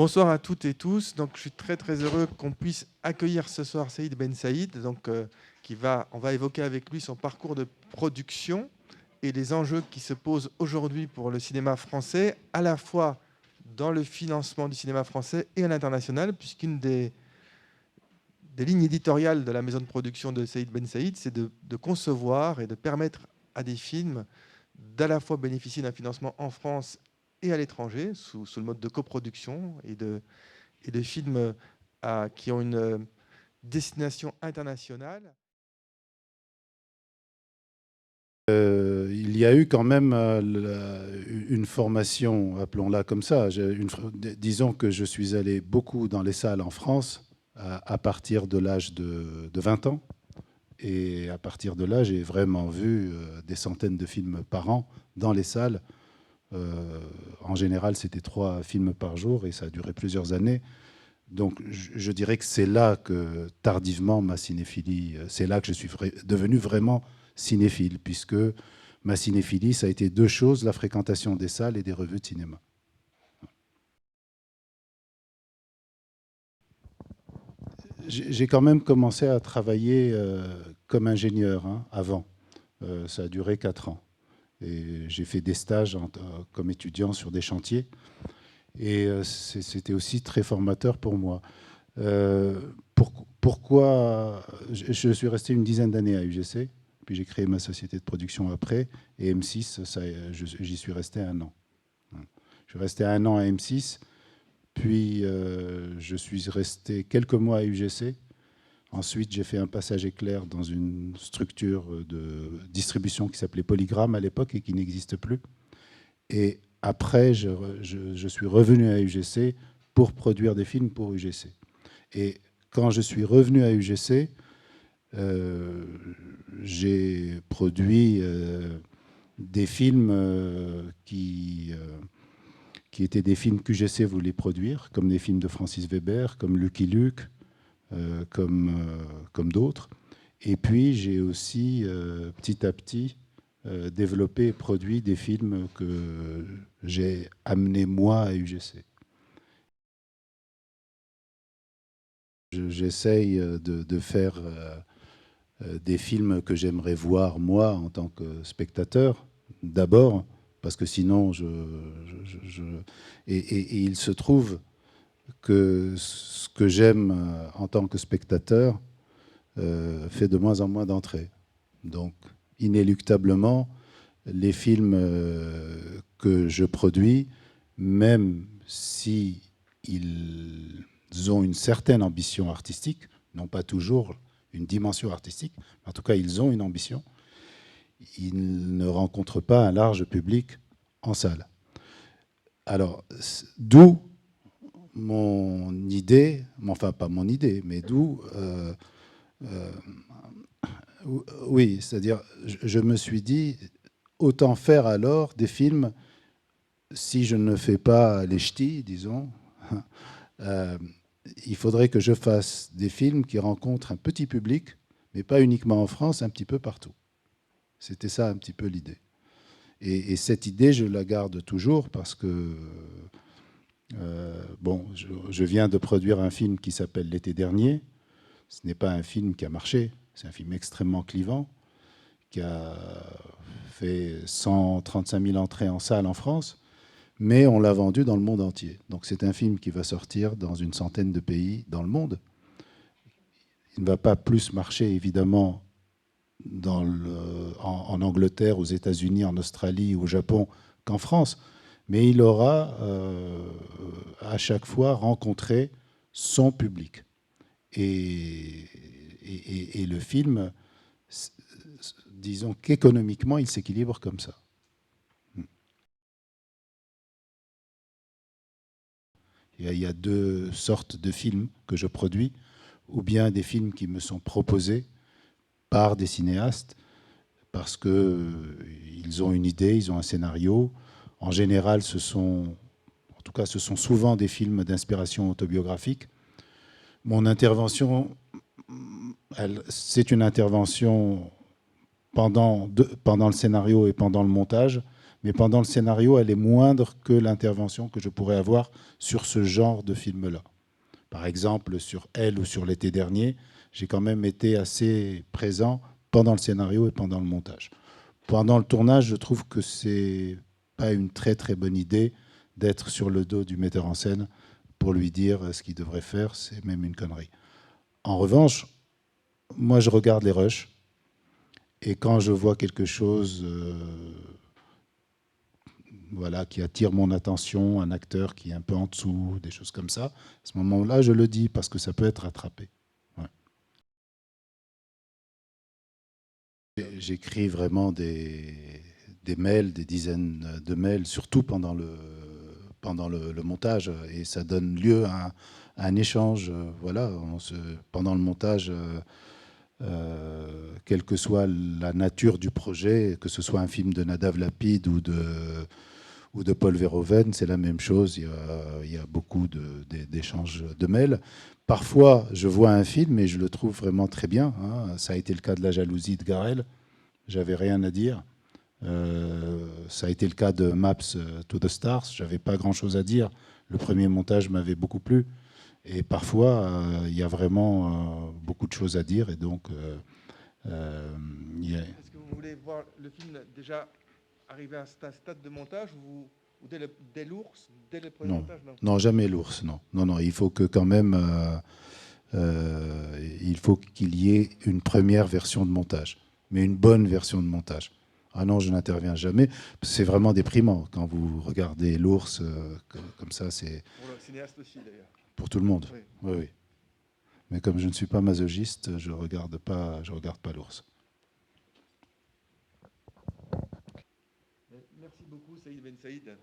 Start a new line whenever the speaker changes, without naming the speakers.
Bonsoir à toutes et tous. Donc, je suis très très heureux qu'on puisse accueillir ce soir Saïd Ben Saïd, on va évoquer avec lui son parcours de production et les enjeux qui se posent aujourd'hui pour le cinéma français, à la fois dans le financement du cinéma français et à l'international, puisqu'une des lignes éditoriales de la maison de production de Saïd Ben Saïd, c'est de concevoir et de permettre à des films d'à la fois bénéficier d'un financement en France et à l'étranger, sous le mode de coproduction et de films qui ont une destination internationale.
Il y a eu quand même une formation, appelons-la comme ça. Disons que je suis allé beaucoup dans les salles en France à partir de l'âge de 20 ans. Et à partir de là, j'ai vraiment vu des centaines de films par an dans les salles. En général, c'était 3 films par jour et ça a duré plusieurs années. Donc, je dirais que c'est là que, tardivement, ma cinéphilie, c'est là que je suis devenu vraiment cinéphile, puisque ma cinéphilie, ça a été 2 choses, la fréquentation des salles et des revues de cinéma. J'ai quand même commencé à travailler comme ingénieur avant. Ça a duré 4 ans. Et j'ai fait des stages comme étudiant sur des chantiers. Et c'était aussi très formateur pour moi. Pourquoi je suis resté une dizaine d'années à UGC, puis j'ai créé ma société de production après, et M6, j'y suis resté 1 an. Je suis resté 1 an à M6, puis je suis resté quelques mois à UGC. Ensuite, j'ai fait un passage éclair dans une structure de distribution qui s'appelait Polygram à l'époque et qui n'existe plus. Et après, je suis revenu à UGC pour produire des films pour UGC. Et quand je suis revenu à UGC, j'ai produit des films qui étaient des films qu'UGC voulait produire, comme des films de Francis Weber, comme Lucky Luke, comme d'autres. Et puis, j'ai aussi, petit à petit, développé et produit des films que j'ai amenés, moi, à UGC. J'essaye de faire des films que j'aimerais voir, moi, en tant que spectateur, d'abord, parce que sinon, et il se trouve que ce que j'aime en tant que spectateur fait de moins en moins d'entrées. Donc, inéluctablement, les films que je produis, même si ils ont une certaine ambition artistique, non pas toujours une dimension artistique, en tout cas ils ont une ambition, ils ne rencontrent pas un large public en salle. Alors, d'où mon idée, enfin pas mon idée, mais d'où... oui, c'est-à-dire, je me suis dit, autant faire alors des films, si je ne fais pas les ch'tis, disons, il faudrait que je fasse des films qui rencontrent un petit public, mais pas uniquement en France, un petit peu partout. C'était ça un petit peu l'idée. Et cette idée, je la garde toujours parce que, bon, je viens de produire un film qui s'appelle L'été dernier. Ce n'est pas un film qui a marché, c'est un film extrêmement clivant, qui a fait 135 000 entrées en salle en France, mais on l'a vendu dans le monde entier. Donc c'est un film qui va sortir dans une centaine de pays dans le monde. Il ne va pas plus marcher, évidemment, en Angleterre, aux États-Unis, en Australie ou au Japon qu'en France, mais il aura à chaque fois rencontré son public. Et le film, disons qu'économiquement, il s'équilibre comme ça. Il y a 2 sortes de films que je produis, ou bien des films qui me sont proposés par des cinéastes, parce qu'ils ont une idée, ils ont un scénario. En général, ce sont souvent des films d'inspiration autobiographique. Mon intervention, c'est une intervention pendant le scénario et pendant le montage, Mais pendant le scénario, elle est moindre que l'intervention que je pourrais avoir sur ce genre de film-là. Par exemple, sur Elle ou sur L'été dernier, j'ai quand même été assez présent pendant le scénario et pendant le montage. Pendant le tournage, je trouve que c'est pas une très très bonne idée d'être sur le dos du metteur en scène pour lui dire ce qu'il devrait faire, c'est même une connerie. En revanche, moi je regarde les rushs et quand je vois quelque chose voilà, qui attire mon attention, un acteur qui est un peu en dessous, des choses comme ça, à ce moment-là, je le dis parce que ça peut être rattrapé. Ouais. J'écris vraiment des mails, des dizaines de mails, surtout pendant le montage, et ça donne lieu à un échange. Voilà, pendant le montage, quelle que soit la nature du projet, que ce soit un film de Nadav Lapid ou de Paul Verhoeven, c'est la même chose. Il y a beaucoup d'échanges de mails. Parfois, je vois un film et je le trouve vraiment très bien. Hein. Ça a été le cas de La jalousie de Garel. J'avais rien à dire. Ça a été le cas de Maps to the Stars. J'avais pas grand-chose à dire. Le premier montage m'avait beaucoup plu. Et parfois, il y a vraiment beaucoup de choses à dire. Et donc,
Est-ce que vous voulez voir le film déjà arriver à un stade de montage ou dès l'ours, dès le premier
non,
montage?
non, jamais l'ours. Non, non, non. Il faut que quand même, il faut qu'il y ait une première version de montage, mais une bonne version de montage. Ah non, je n'interviens jamais. C'est vraiment déprimant quand vous regardez l'ours comme ça. C'est
Pour le cinéaste aussi, d'ailleurs.
pour tout le monde.
Oui.
Oui, oui. Mais comme je ne suis pas masochiste, je regarde pas l'ours.
Merci beaucoup, Saïd Ben Saïd.